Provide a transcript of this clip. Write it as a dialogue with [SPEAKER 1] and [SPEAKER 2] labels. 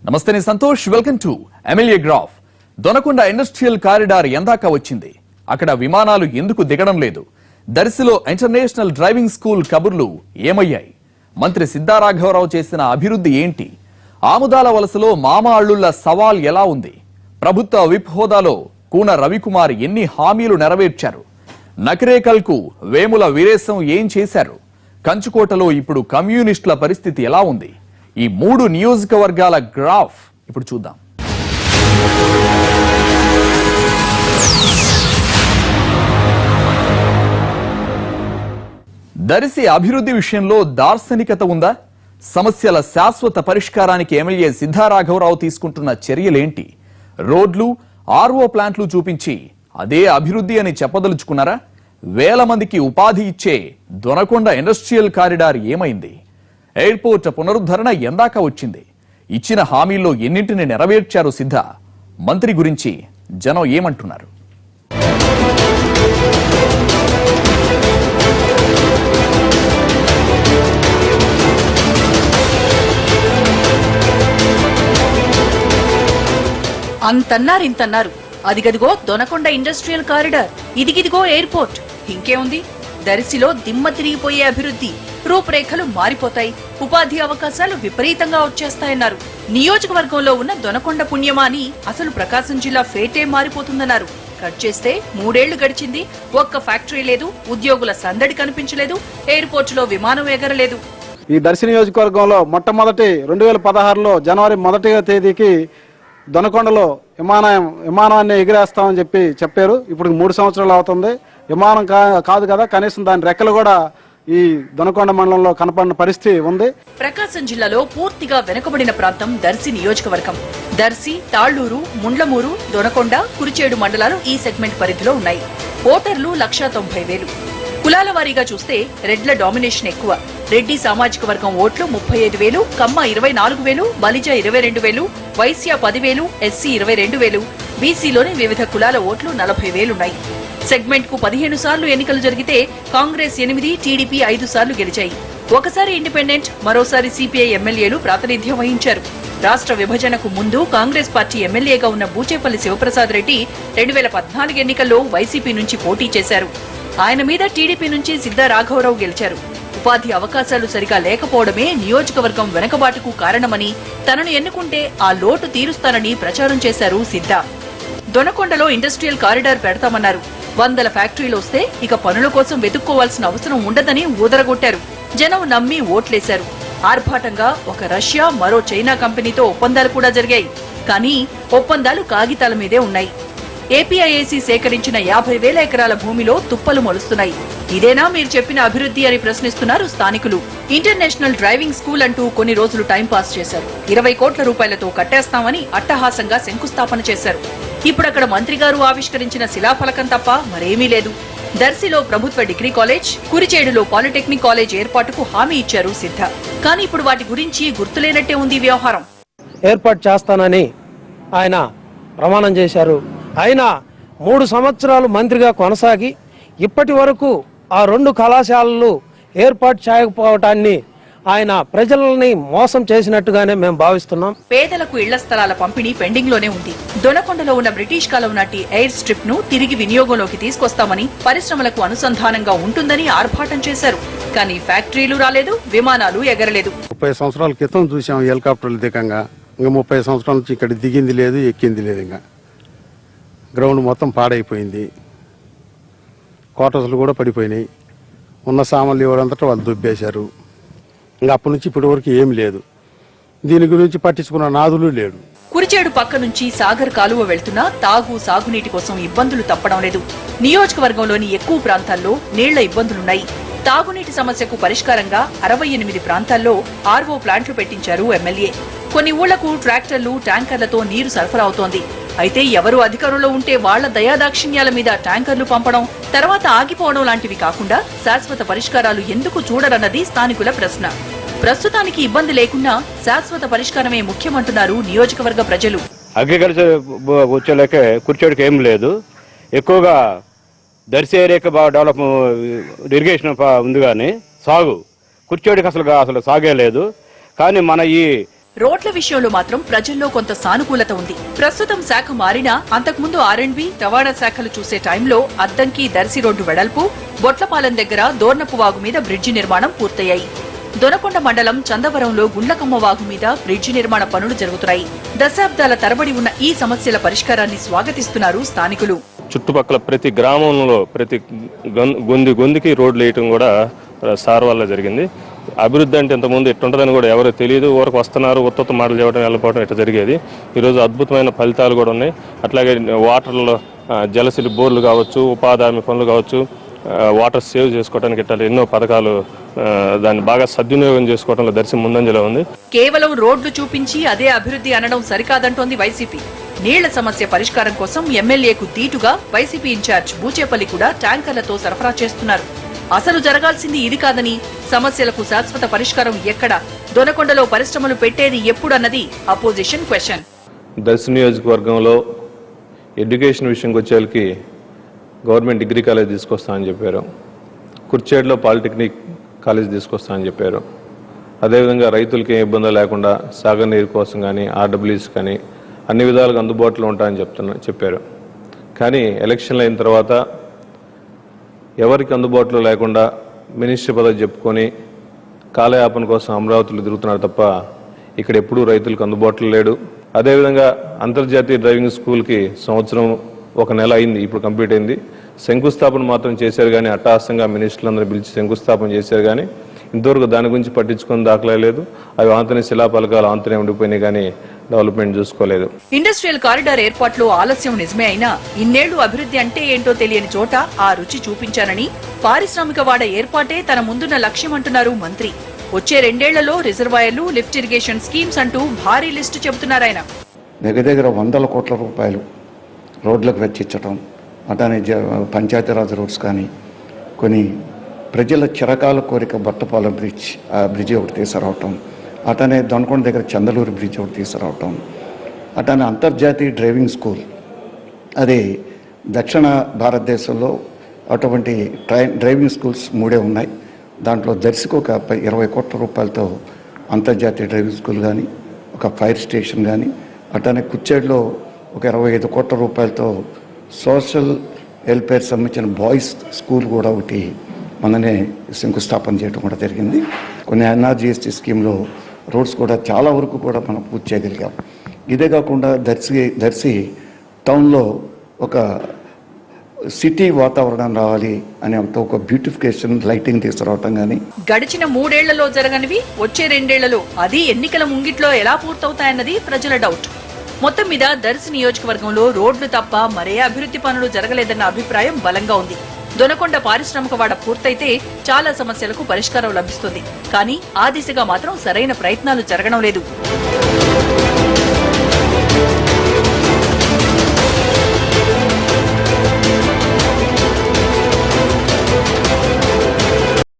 [SPEAKER 1] నమస్తే నేను Santosh, welcome to MLA graph. Donakonda industrial corridor ఎందాక వచ్చింది? అక్కడ విమానాలు ఎందుకు దిగడం లేదు? దర్శిలో ఇంటర్నేషనల్ డ్రైవింగ్ స్కూల్ కబుర్లు ఏమయ్యాయి? మంత్రి సిద్ధారాఘవరావు చేసిన అభివృద్ధి ఏంటి? ఆముదాల వలసలో మామ అల్లుళ్ల సవాల్ ఎలా ఉంది? ప్రభుత్వ విప్ హోదాలో కూన రవికుమార్ ఎన్ని హామీలు నెరవేర్చారు? నకిరేకల్కు వేముల వీరేశం ఏం చేశారు? కంచుకోటలో ఇప్పుడు కమ్యూనిస్టుల పరిస్థితి ఎలా ఉంది? ఈ మూడు నియోజకవర్గాల గ్రాఫ్ ఇప్పుడు చూద్దాం. దర్శి అభివృద్ధి విషయంలో దార్శనికత ఉందా? సమస్యల శాశ్వత పరిష్కారానికి ఎమ్మెల్యే సిద్ధారాఘవరావు తీసుకుంటున్న చర్యలేంటి? రోడ్లు, ఆర్ఓ ప్లాంట్లు చూపించి అదే అభివృద్ధి అని చెప్పదలుచుకున్నారా? వేల మందికి ఉపాధి ఇచ్చే దొనకొండ ఇండస్ట్రియల్ కారిడార్ ఏమైంది? ఎయిర్పోర్ట్ పునరుద్ధరణ ఎందాక వచ్చింది? ఇచ్చిన హామీల్లో ఎన్నింటిని నెరవేర్చారు సిద్ధ? మంత్రి గురించి జనం ఏమంటున్నారు?
[SPEAKER 2] అంతన్నారు ఇంతన్నారు. అదిగదిగో దొనకొండ ఇండస్ట్రియల్ కారిడార్, ఇదిగిదిగో ఎయిర్పోర్ట్. ఇంకేముంది? దర్శిలో దిమ్మ తిరిగిపోయే అభివృద్ధి. రూపురేఖలు మారిపోతాయి, ఉపాధి అవకాశాలు విపరీతంగా వచ్చేస్తాయన్నారు. నియోజకవర్గంలో ఉన్న దొనకొండ పుణ్యమాని అసలు ప్రకాశం జిల్లా ఫేటే మారిపోతుందన్నారు. కట్ చేస్తే 3 ఏళ్లు గడిచింది, ఒక్క ఫ్యాక్టరీ లేదు, ఉద్యోగుల సందడి కనిపించలేదు, ఎయిర్పోర్టులో విమానం ఎగరలేదు.
[SPEAKER 3] ఈ దర్శి నియోజకవర్గంలో మొట్టమొదటి 2016లో జనవరి 1వ తేదీకి దొనకొండలో విమానాన్ని ఎగిరేస్తామని చెప్పారు. ఇప్పుడు 3 సంవత్సరాలు అవుతుంది. విమానం కాదు కదా, కనీసం దాని రెక్కలు కూడా ఈ దొనకొండ మండలంలో కనపడిన పరిస్థితి ఉంది.
[SPEAKER 2] ప్రకాశం జిల్లాలో పూర్తిగా వెనుకబడిన ప్రాంతం దర్శి నియోజకవర్గం. దర్శి, తాళ్లూరు, ముండ్లమూరు, దొనకొండ, కురిచేడు మండలాలు ఈ సెగ్మెంట్ పరిధిలో ఉన్నాయి. ఓటర్లు 1,90,000. కులాల వారీగా చూస్తే రెడ్ల డామినేషన్ ఎక్కువ. రెడ్డి సామాజిక వర్గం ఓట్లు 35,000, కమ్మ 24,000, బలిజ 22,000, వైశ్య 10,000, ఎస్సీ 22,000, బీసీలోని వివిధ కులాల ఓట్లు 40,000 ఉన్నాయి. సెగ్మెంట్ కు 15 సార్లు ఎన్నికలు జరిగితే కాంగ్రెస్ 8, టీడీపీ 5 సార్లు గెలిచాయి. ఒకసారి ఇండిపెండెంట్, మరోసారి సిపిఐ ఎమ్మెల్యేలు ప్రాతినిధ్యం వహించారు. రాష్ట్ర విభజనకు ముందు కాంగ్రెస్ పార్టీ ఎమ్మెల్యేగా ఉన్న బూచేపల్లి శివప్రసాద్ రెడ్డి 2014 ఎన్నికల్లో వైసీపీ నుంచి పోటీ చేశారు. ఆయన మీద టీడీపీ నుంచి సిద్ధారాఘవరావు గెలిచారు. ఉపాధి అవకాశాలు సరిగా లేకపోవడమే నియోజకవర్గం వెనకబాటుకు కారణమని, తనను ఎన్నుకుంటే ఆ లోటు తీరుస్తానని ప్రచారం చేశారు సిద్ధ. దొనకొండలో ఇండస్ట్రియల్ కారిడార్ పెడతామన్నారు. 100 ఫ్యాక్టరీలు వస్తే ఇక పనుల కోసం వెతుక్కోవాల్సిన అవసరం ఉండదని ఊదరగొట్టారు. జనం నమ్మి ఓట్లేశారు. ఆర్భాటంగా ఒక రష్యా, మరో చైనా కంపెనీతో ఒప్పందాలు కూడా జరిగాయి. కానీ ఒప్పందాలు కాగితాల మీదే ఉన్నాయి. ఏపీఐఏసీ సేకరించిన 50,000 ఎకరాల భూమిలో తుప్పలు మొలుస్తున్నాయి. ఇదేనా మీరు చెప్పిన అభివృద్ధి అని ప్రశ్నిస్తున్నారు స్థానికులు. ఇంటర్నేషనల్ డ్రైవింగ్ స్కూల్ అంటూ కొన్ని రోజులు టైంపాస్ చేశారు. 20 కోట్ల రూపాయలతో కట్టేస్తామని అట్టహాసంగా శంకుస్థాపన చేశారు. ఇప్పుడక్కడ మంత్రి గారు ఆవిష్కరించిన శిలాఫలకం తప్ప మరేమీ లేదు. దర్శిలో ప్రభుత్వ డిగ్రీ కాలేజ్, కురిచేడులో పాలిటెక్నిక్ కాలేజ్ ఏర్పాటుకు హామీ ఇచ్చారు సిద్ధ. కానీ ఇప్పుడు వాటి గురించి గుర్తులేనట్టే ఉంది వ్యవహారం.
[SPEAKER 4] ఏర్పాటు చేస్తానని ఆయన ప్రమాణం చేశారు. అయినా 3 సంవత్సరాలు మంత్రిగా కొనసాగి ఇప్పటి వరకు ఆ 2 కళాశాలలు ఏర్పాటు చేయకపోవటాన్ని ఆయన ప్రజలని మోసం చేసినట్టుగానే మేము భావిస్తున్నాం.
[SPEAKER 2] పేదలకు ఇళ్ల స్థలాల పంపిణీ పెండింగ్ లోనే ఉంది. దొనకొండలో ఉన్న బ్రిటిష్ కాలం నాటి ఎయిర్ స్ట్రిప్ ను తిరిగి వినియోగంలోకి తీసుకొస్తామని, పరిశ్రమలకు అనుసంధానంగా ఉంటుందని ఆర్భాటం చేశారు. కానీ ఫ్యాక్టరీలు రాలేదు, విమానాలు ఎగరలేదు.
[SPEAKER 5] 30 సంవత్సరాల క్రితం చూసాం హెలికాప్టర్లు దిగంగా. ఇంకా 30 సంవత్సరాల నుంచి ఇక్కడ దిగింది లేదు, ఎక్కింది లేదు. ఇంకా గ్రౌండ్ మొత్తం పాడైపోయింది, క్వార్టర్స్లు కూడా పడిపోయినాయి. ఉన్న సామాన్లు ఎవరంతటా వాళ్ళు దుబ్బేశారు. ఇంకా అప్పటి నుంచి ఇప్పటి వరకు ఏమి లేదు. దీని గురించి పట్టించుకున్న నాదులు లేడు.
[SPEAKER 2] కురిచేడు పక్క నుంచి సాగర్ కాలువ వెళ్తున్నా తాగు, సాగునీటి కోసం ఇబ్బందులు తప్పడం లేదు. నియోజకవర్గంలోని ఎక్కువ ప్రాంతాల్లో నీళ్ల ఇబ్బందులున్నాయి. తాగునీటి సమస్యకు పరిష్కారంగా 68 ప్రాంతాల్లో ఆర్ఓ ప్లాంట్లు పెట్టించారు ఎమ్మెల్యే. కొన్ని ఊళ్లకు ట్రాక్టర్లు, ట్యాంకర్లతో నీరు సరఫరా అవుతోంది. అయితే ఎవరు అధికారంలో ఉంటే వాళ్ల దయాదాక్షిణ్యాల మీద ట్యాంకర్లు పంపడం, తర్వాత ఆగిపోవడం లాంటివి కాకుండా శాశ్వత పరిష్కారాలు ఎందుకు చూడరన్నది స్థానికుల ప్రశ్న. ప్రస్తుతానికి ఇబ్బంది లేకున్నా శాశ్వత పరిష్కారమే ముఖ్యమంటున్నారు నియోజకవర్గ ప్రజలు.
[SPEAKER 6] అగ్రికల్చర్ వచ్చేలాకే కుర్చోడికి ఏం లేదు. ఎక్కువగా దర్శి ఏరియాకి బాగా డెవలప్, ఇరిగేషన్ ఉంది. కానీ సాగు కుర్చోడికి అసలు సాగే లేదు. కానీ మన ఈ
[SPEAKER 2] రోడ్ల విషయంలో మాత్రం ప్రజల్లో కొంత సానుకూలత ఉంది. ప్రస్తుతం శాఖ మారినా అంతకుముందు R&B, రవాణా శాఖలు చూసే టైంలో అద్దంకి దర్శి రోడ్డు వెడల్పు, బొట్లపాలెం దగ్గర దోర్నపు వాగు మీద బ్రిడ్జి నిర్మాణం పూర్తయ్యాయి. దొనకొండ మండలం చందవరంలో గుండ్లకమ్మ వాగు మీద బ్రిడ్జి నిర్మాణ పనులు జరుగుతున్నాయి. దశాబ్దాల తరబడి ఉన్న ఈ సమస్యల పరిష్కారాన్ని స్వాగతిస్తున్నారు స్థానికులు.
[SPEAKER 7] చుట్టుపక్కల ప్రతి గ్రామంలో ప్రతి గొందికి రోడ్లు వేయటం కూడా సార్ వల్ల జరిగింది. అభివృద్ధి అంటే ఇంతకుముందు ఎట్టుంటుందని కూడా ఎవరో తెలియదు, ఊరకు వస్తున్నారు, ఉత్త మాటలు చెప్పడం వెళ్ళిపోవడం ఇట్లా జరిగేది. ఈరోజు అద్భుతమైన ఫలితాలు కూడా ఉన్నాయి. అట్లాగే వాటర్లో జలసిలి బోర్లు కావచ్చు, ఉపాధి హామీ పనులు కావచ్చు, వాటర్ సేవ్ చేసుకోవడానికి ఇట్లా ఎన్నో పథకాలు, దాన్ని బాగా సద్వినియోగం చేసుకోవడంలో దర్శి ముందంజలో ఉంది.
[SPEAKER 2] కేవలం రోడ్లు చూపించి అదే అభివృద్ధి అనడం సరికాదంటోంది వైసీపీ. నీళ్ల సమస్య పరిష్కారం కోసం ఎమ్మెల్యేకు దీటుగా వైసీపీ ఇన్ఛార్జ్ బూచేపల్లి కూడా ట్యాంకర్లతో సరఫరా చేస్తున్నారు. అసలు జరగాల్సింది ఇది కాదని, సమస్యలకు శాశ్వత పరిష్కారం ఎక్కడ, దొనకొండలో పరిశ్రమలు పెట్టేది ఎప్పుడన్నది అపోజిషన్ క్వశ్చన్.
[SPEAKER 8] దర్శి నియోజకవర్గంలో ఎడ్యుకేషన్ విషయంకి వచ్చేకి గవర్నమెంట్ డిగ్రీ కాలేజ్ తీసుకొస్తామని చెప్పారు. కుర్చేడ్లో పాలిటెక్నిక్ కాలేజ్ తీసుకొస్తామని చెప్పారు. అదేవిధంగా రైతులకి ఏ ఇబ్బందులు లేకుండా సాగునీరు కోసం కానీ RWS కానీ అన్ని విధాలుగా అందుబాటులో ఉంటాయని చెప్పారు. కానీ ఎలక్షన్లు అయిన తర్వాత ఎవరికి అందుబాటులో లేకుండా మినిస్టర్ పదవి చెప్పుకొని కాలయాపన కోసం అమరావతిలో తిరుగుతున్నారు తప్ప ఇక్కడ ఎప్పుడూ రైతులకు అందుబాటులో లేడు. అదేవిధంగా అంతర్జాతీయ డ్రైవింగ్ స్కూల్కి సంవత్సరం 1 నెల అయింది, ఇప్పుడు కంప్లీట్ అయింది. శంకుస్థాపన మాత్రం చేశారు కానీ అట్టహాసంగా మినిస్టర్లందరూ పిలిచి శంకుస్థాపన చేశారు కానీ ఇంతవరకు దాని గురించి పట్టించుకొని దాఖలా లేదు. అవి ఆంతనే శిలాపలకాలు ఆంతనే ఉండిపోయినాయి కానీ డెవలప్మెంట్ చూసుకోలేదు.
[SPEAKER 2] ఇండస్ట్రియల్ కారిడార్ ఏర్పాట్లో ఆలస్యం నిజమే అయినా ఇన్నేళ్లు అభివృద్ధి అంటే ఏంటో తెలియని చోట ఆ రుచి చూపించానని, పారిశ్రామిక వాడ ఏర్పాటే తన ముందున్న లక్ష్యం అంటున్నారు మంత్రి. వచ్చే 2 ఏళ్లలో రిజర్వాయర్లు, లిఫ్ట్ ఇరిగేషన్ స్కీమ్స్ అంటూ భారీ లిస్టు చెబుతున్నారాయన.
[SPEAKER 9] దగ్గర 100 కోట్ల రూపాయలు రోడ్లకు వెచ్చించడం, అటనే పంచాయతీరాజ్ రోడ్స్ కానీ, కొన్ని ప్రజల చిరకాల కోరిక బట్టపాలెం బ్రిడ్జ్, ఆ బ్రిడ్జి ఒకటి తీసుకురావటం, అటనే దొనకొండ దగ్గర చందలూరు బ్రిడ్జ్ ఒకటి తీసుకురావటం, అటనే అంతర్జాతీయ డ్రైవింగ్ స్కూల్, అది దక్షిణ భారతదేశంలో అటువంటి డ్రైవింగ్ స్కూల్స్ 3 ఉన్నాయి. దాంట్లో దర్శికి ఒక 20 కోట్ల రూపాయలతో అంతర్జాతీయ డ్రైవింగ్ స్కూల్ కానీ, ఒక ఫైర్ స్టేషన్ కానీ, అటనే కుచ్చేడులో ఒక 25 కోట్ల రూపాయలతో సోషల్ వెల్ఫేర్ సంబంధించిన బాయ్స్ స్కూల్ కూడా ఒకటి మననే శంకుస్థాపన చేయడం కూడా జరిగింది. కొన్ని NRGST స్కీమ్లో రోడ్స్ కూడా చాలా వరకు కూడా మనం పూర్తి చేయగలిగాం. ఇదే కాకుండా దర్శి టౌన్లో ఒక సిటీ వాతావరణం రావాలి అనే ఒక బ్యూటిఫికేషన్, లైటింగ్ తీసుకురావటం కానీ.
[SPEAKER 2] గడిచిన 3 ఏళ్లలో జరగనివి వచ్చే 2 ఏళ్లలో అది ఎన్నికల ముంగిట్లో ఎలా పూర్తవుతాయన్నది ప్రజల డౌట్. మొత్తం మీద దర్శి నియోజకవర్గంలో రోడ్లు తప్ప మరే అభివృద్ధి పనులు జరగలేదన్న అభిప్రాయం బలంగా ఉంది. దొనకొండ పారిశ్రామిక వాడ పూర్తయితే చాలా సమస్యలకు పరిష్కారం లభిస్తుంది. కానీ ఆ దిశగా మాత్రం సరైన ప్రయత్నాలు జరగడం లేదు.